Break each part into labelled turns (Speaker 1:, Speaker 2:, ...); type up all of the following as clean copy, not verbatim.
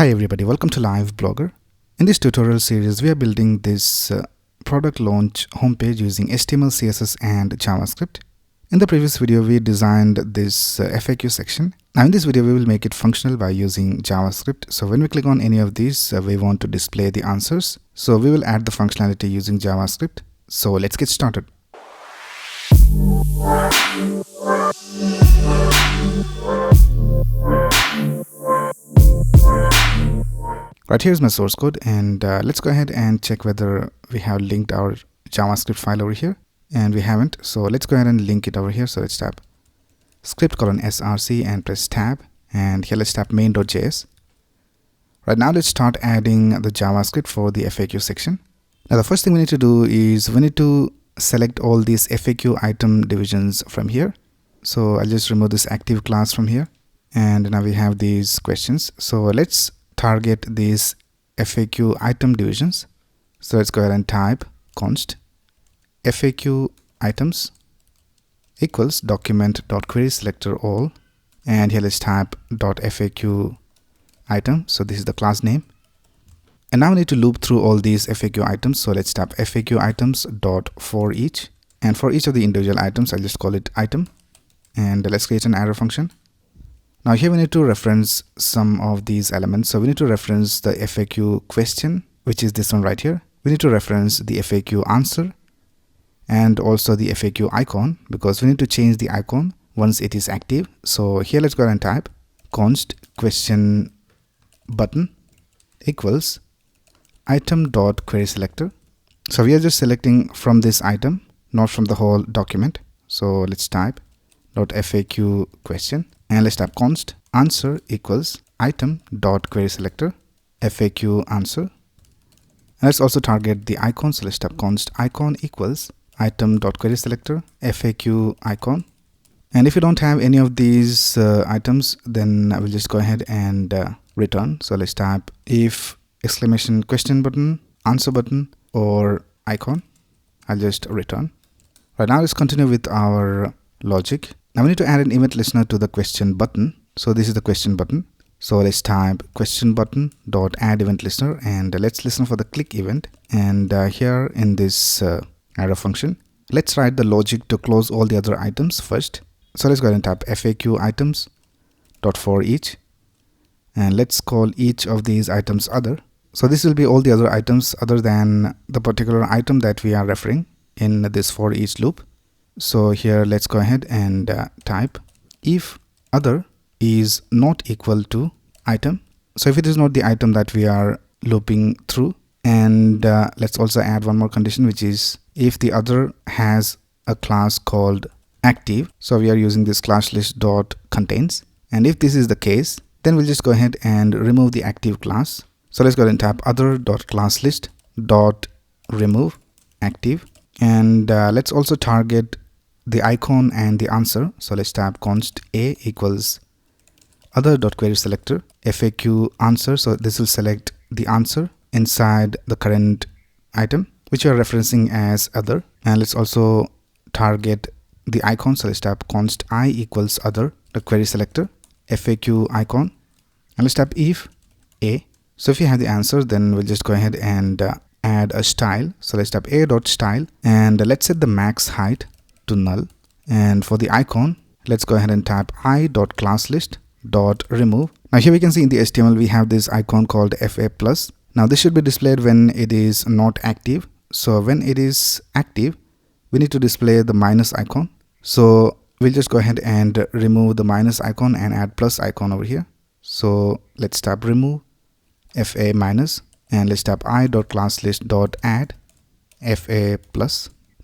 Speaker 1: Hi everybody, welcome to Live Blogger. In this tutorial series, we are building this product launch homepage using HTML, CSS and JavaScript. In the previous video, we designed this FAQ section. Now in this video, we will make it functional by using JavaScript. So when we click on any of these, we want to display the answers. So we will add the functionality using JavaScript. So let's get started. Right, here's my source code, and let's go ahead and check whether we have linked our JavaScript file over here, and we haven't. So let's go ahead and link it over here. So let's tap script:/src and press tab, and here let's tap main.js. Right now let's start adding the JavaScript for the FAQ section. Now the first thing we need to do is we need to select all these FAQ item divisions from here. So I'll just remove this active class from here, and now we have these questions. So let's target these FAQ item divisions. So let's go ahead and type const FAQ items equals document.querySelector all, and here let's type .FAQ item. So this is the class name, and now we need to loop through all these FAQ items. So let's type FAQ items dot for each, and for each of the individual items I'll just call it item, and let's create an arrow function. Now here we need to reference some of these elements. So we need to reference the FAQ question, which is this one right here. We need to reference the FAQ answer and also the FAQ icon, because we need to change the icon once it is active. So here let's go ahead and type const question button equals item.querySelector. So we are just selecting from this item, not from the whole document. So let's type .FAQ question, and let's type const answer equals item.querySelector FAQ answer. And let's also target the icon. So let's type const icon equals item.querySelector FAQ icon. And if you don't have any of these items, then I will just go ahead and return. So let's type if exclamation question button, answer button, or icon. I'll just return. Right now let's continue with our logic. Now we need to add an event listener to the question button. So this is the question button. So let's type question button dot add event listener, and let's listen for the click event. And here in this arrow function, let's write the logic to close all the other items first. So let's go ahead and type FAQ items dot for each, and let's call each of these items other. So this will be all the other items other than the particular item that we are referring in this for each loop. So here let's go ahead and type if other is not equal to item. So if it is not the item that we are looping through, and let's also add one more condition, which is if the other has a class called active. So we are using this class list dot contains, and if this is the case, then we'll just go ahead and remove the active class. So let's go ahead and type other dot class list dot remove active, and let's also target the icon and the answer. So let's type const a equals other.querySelector FAQ answer. So this will select the answer inside the current item, which we are referencing as other. And let's also target the icon. So let's type const I equals other.querySelector FAQ icon, and let's type if a. So if you have the answer, then we'll just go ahead and add a style. So let's type a.style, and let's set the max height to null. And for the icon, let's go ahead and type i.classList.remove. Now here we can see in the HTML we have this icon called FA+. Now this should be displayed when it is not active. So when it is active, we need to display the minus icon. So we'll just go ahead and remove the minus icon and add plus icon over here. So let's type remove FA minus, and let's type i.classList.add FA+.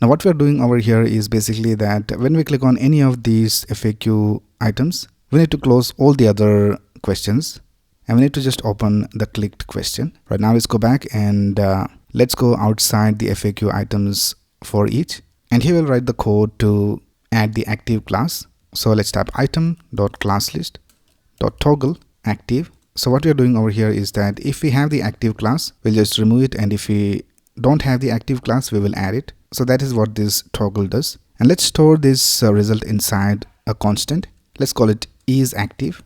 Speaker 1: Now what we are doing over here is basically that when we click on any of these FAQ items, we need to close all the other questions, and we need to just open the clicked question. Right now let's go back and let's go outside the FAQ items for each, and here we'll write the code to add the active class. So let's type item.classList.toggle active. So what we are doing over here is that if we have the active class, we'll just remove it, and if we don't have the active class, we will add it. So that is what this toggle does. And let's store this result inside a constant. Let's call it isActive.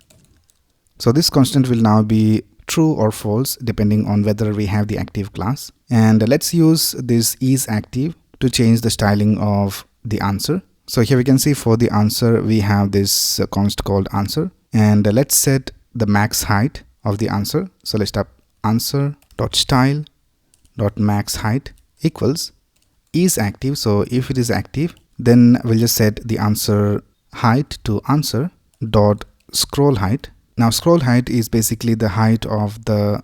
Speaker 1: So this constant will now be true or false depending on whether we have the active class. And let's use this isActive to change the styling of the answer. So here we can see for the answer we have this const called answer, and let's set the max height of the answer. So let's type answer.style.max height equals isActive. So if it is active, then we'll just set the answer height to answer dot scroll height. Now scroll height is basically the height of the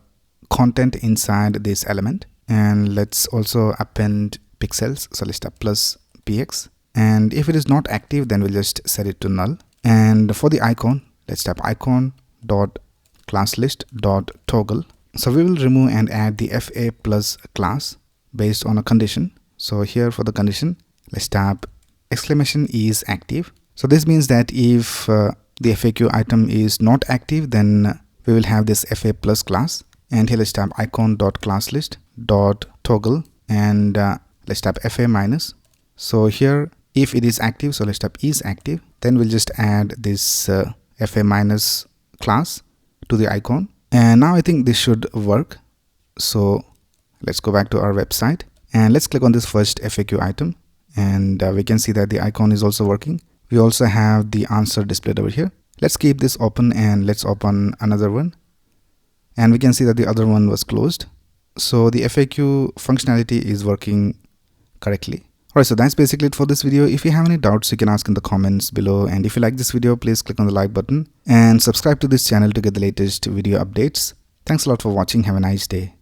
Speaker 1: content inside this element, and let's also append pixels. So let's type plus px, and if it is not active, then we'll just set it to null. And for the icon, let's type icon dot class list dot toggle. So we will remove and add the FA plus class based on a condition. So here for the condition, let's type exclamation is active. So this means that if the FAQ item is not active, then we will have this FA plus class. And here let's type icon dot class list dot toggle, and let's type FA minus. So here if it is active, so let's type is active, then we'll just add this FA minus class to the icon. And now I think this should work. So let's go back to our website and let's click on this first FAQ item, and we can see that the icon is also working. We also have the answer displayed over here. Let's keep this open and let's open another one, and we can see that the other one was closed. So the FAQ functionality is working correctly. Alright, so that's basically it for this video. If you have any doubts, you can ask in the comments below, and if you like this video, please click on the like button and subscribe to this channel to get the latest video updates. Thanks a lot for watching. Have a nice day.